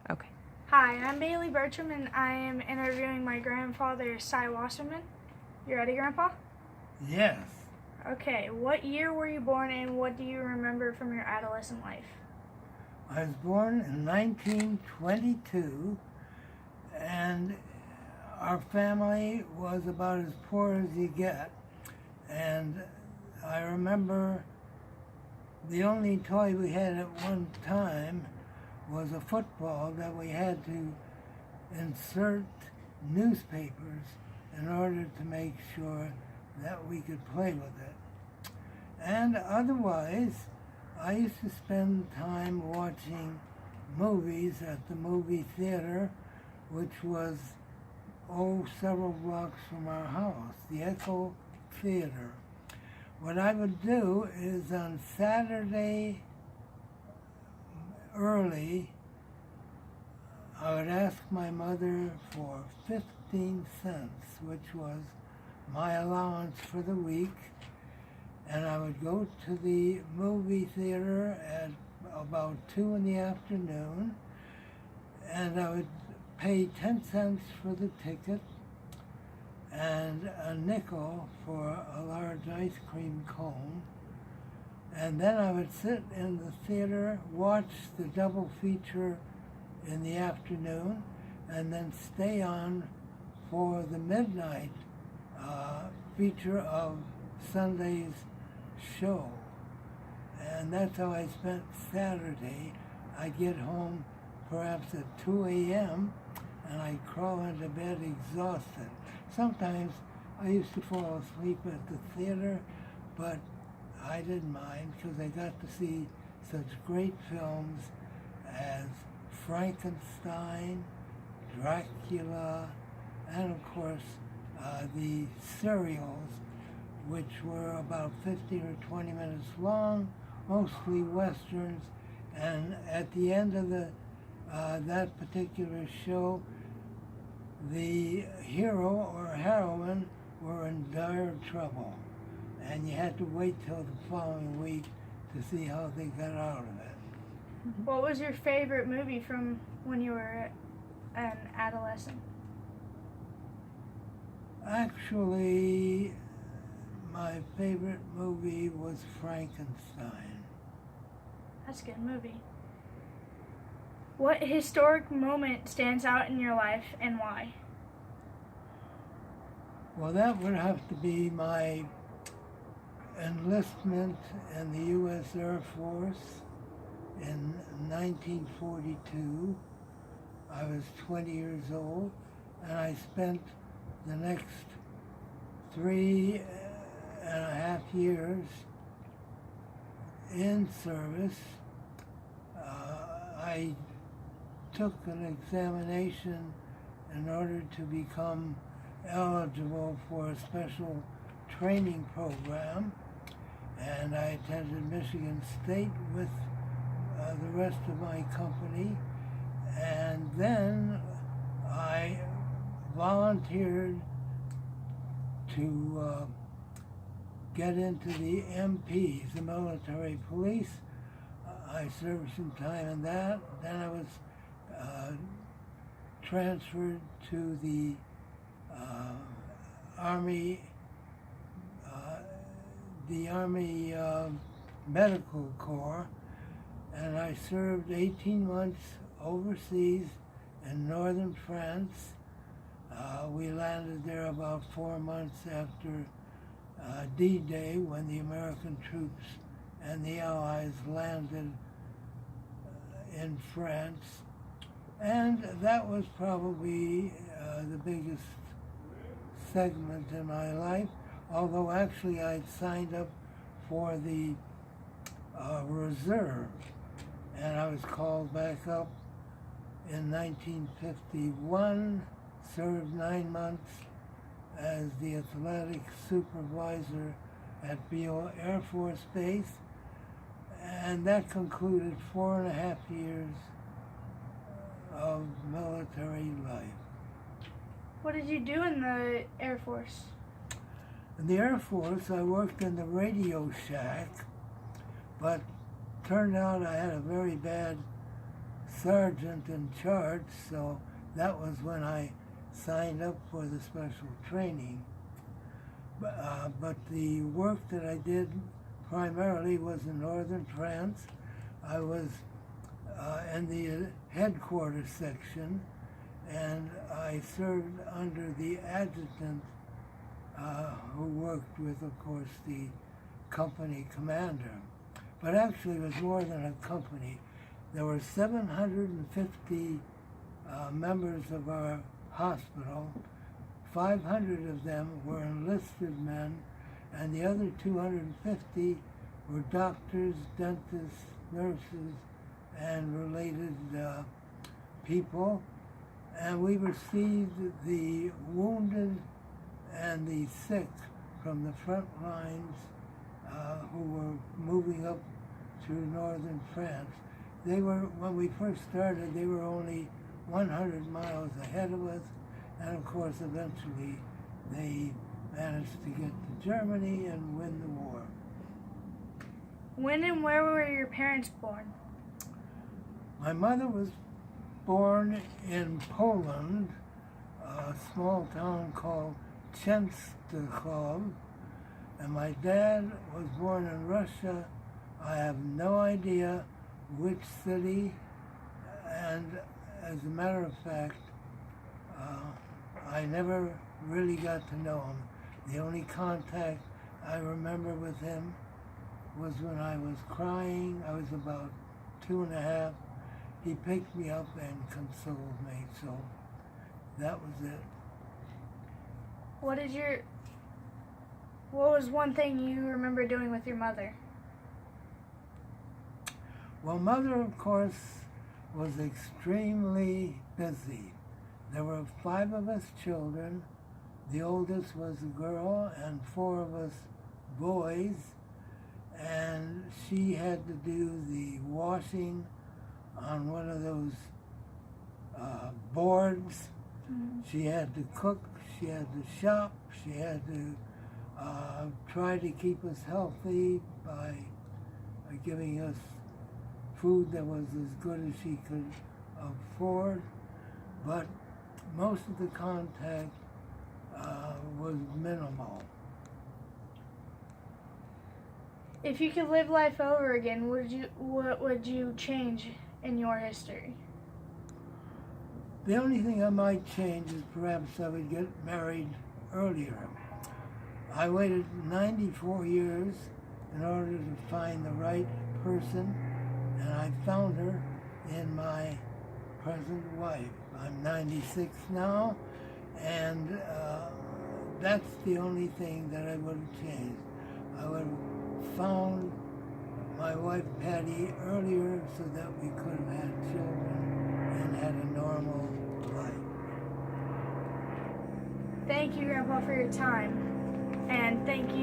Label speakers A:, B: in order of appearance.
A: Okay.
B: Hi, I'm Bailey Bertram, and I am interviewing my grandfather, Cy Wasserman. You ready, Grandpa?
C: Yes.
B: Okay, what year were you born, and what do you remember from your adolescent life?
C: I was born in 1922, and our family was about as poor as you get. And I remember the only toy we had at one time was a football that we had to insert newspapers in order to make sure that we could play with it. And otherwise, I used to spend time watching movies at the movie theater, which was, several blocks from our house, the Echo Theater. What I would do is on Saturday early, I would ask my mother for 15 cents, which was my allowance for the week, and I would go to the movie theater at about 2 in the afternoon, and I would pay 10 cents for the ticket and a nickel for a large ice cream cone. And then I would sit in the theater, watch the double feature in the afternoon, and then stay on for the midnight feature of Sunday's show. And that's how I spent Saturday. I'd get home perhaps at 2 a.m. and I'd crawl into bed exhausted. Sometimes I used to fall asleep at the theater, but I didn't mind because I got to see such great films as Frankenstein, Dracula, and of course the serials, which were about 15 or 20 minutes long, mostly westerns, and at the end of that particular show, the hero or heroine were in dire trouble, and you had to wait till the following week to see how they got out of it.
B: What was your favorite movie from when you were an adolescent?
C: Actually, my favorite movie was Frankenstein.
B: That's a good movie. What historic moment stands out in your life, and why?
C: Well, that would have to be my enlistment in the U.S. Air Force in 1942. I was 20 years old, and I spent the next 3.5 years in service. I took an examination in order to become eligible for a special training program, and I attended Michigan State with the rest of my company, and then I volunteered to get into the MPs, the military police. I served some time in that. Then I was transferred to the Army Medical Corps, and I served 18 months overseas in northern France. We landed there about 4 months after D-Day, when the American troops and the Allies landed in France. And that was probably the biggest segment in my life, although actually I'd signed up for the reserve, and I was called back up in 1951, served 9 months as the athletic supervisor at Beale Air Force Base, and that concluded 4.5 years of military life.
B: What did you do in the Air Force?
C: In the Air Force, I worked in the radio shack, but turned out I had a very bad sergeant in charge, so that was when I signed up for the special training. But the work that I did primarily was in northern France. I was in the headquarters section, and I served under the adjutant who worked with, of course, the company commander. But actually it was more than a company. There were 750 members of our hospital. 500 of them were enlisted men, and the other 250 were doctors, dentists, nurses, and related people. And we received the wounded and the sick from the front lines who were moving up through northern France. They were, when we first started, they were only 100 miles ahead of us, and of course eventually they managed to get to Germany and win the war.
B: When and where were your parents born?
C: My mother was born in Poland, a small town called Częstochow, and my dad was born in Russia. I have no idea which city, and as a matter of fact, I never really got to know him. The only contact I remember with him was when I was crying. I was about 2.5. He picked me up and consoled me, so that was it.
B: What was one thing you remember doing with your mother?
C: Well, Mother, of course, was extremely busy. There were 5 of us children. The oldest was a girl and 4 of us boys. And she had to do the washing on one of those boards. Mm-hmm. She had to cook, she had to shop, she had to try to keep us healthy by giving us food that was as good as she could afford, but most of the contact was minimal.
B: If you could live life over again, what would you change in your history?
C: The only thing I might change is perhaps I would get married earlier. I waited 94 years in order to find the right person, and I found her in my present wife. I'm 96 now, and that's the only thing that I would have changed. I would have found my wife Patty earlier so that we could have had children and had a normal life.
B: Thank you, Grandpa, for your time, and thank you